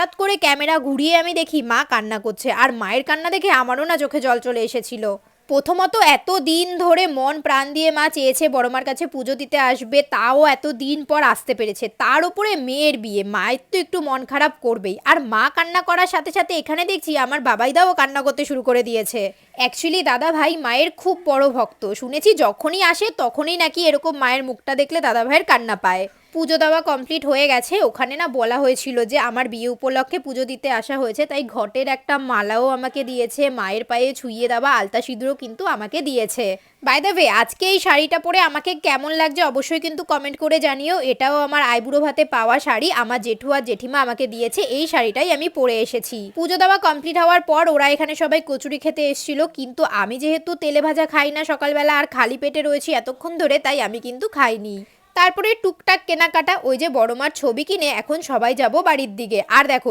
হঠাৎ করে ক্যামেরা ঘুরিয়ে আমি দেখি মা কান্না করছে, আর মায়ের কান্না দেখে আমারও না চোখে জল চলে এসেছিল। প্রথমত এত দিন ধরে মন প্রাণ দিয়ে মা চেয়েছে বড় মার কাছে পুজো দিতে আসবে, তাও এত দিন পর আসতে পেরেছে, তার উপরে মেয়ের বিয়ে, মায়ের তো একটু মন খারাপ করবেই। আর মা কান্না করার সাথে সাথে এখানে দেখছি আমার বাবাইদাও কান্না করতে শুরু করে দিয়েছে। অ্যাকচুয়ালি দাদা ভাই মায়ের খুব বড় ভক্ত, শুনেছি যখনই আসে তখনই নাকি এরকম মায়ের মুখটা দেখলে দাদা ভাইয়ের কান্না পায়। পুজো দেওয়া কমপ্লিট হয়ে গেছে, ওখানে না বলা হয়েছিল যে আমার বিয়ে উপলক্ষে পুজো দিতে আসা হয়েছে, তাই ঘটের একটা মালাও আমাকে দিয়েছে, মায়ের পায়ে ছুঁয়ে দেওয়া আলতা সিঁদুরও কিন্তু আমাকে দিয়েছে। বাই দ্য ওয়ে, আজকে এই শাড়িটা পরে আমাকে কেমন লাগছে অবশ্যই কিন্তু কমেন্ট করে জানিও। এটাও আমার আইবুড়ো ভাতে পাওয়া শাড়ি, আমার জেঠু আর জেঠিমা আমাকে দিয়েছে, এই শাড়িটাই আমি পরে এসেছি। পুজো দেওয়া কমপ্লিট হওয়ার পর ওরা এখানে সবাই কচুরি খেতে এসেছিল, কিন্তু আমি যেহেতু তেলে ভাজা খাই না সকালবেলা আর খালি পেটে রয়েছি এতক্ষণ ধরে, তাই আমি কিন্তু খাইনি। তারপরে টুকটাক কেনাকাটা, ওই যে বড় মার ছবি কিনে এখন সবাই যাব বাড়ির দিকে। আর দেখো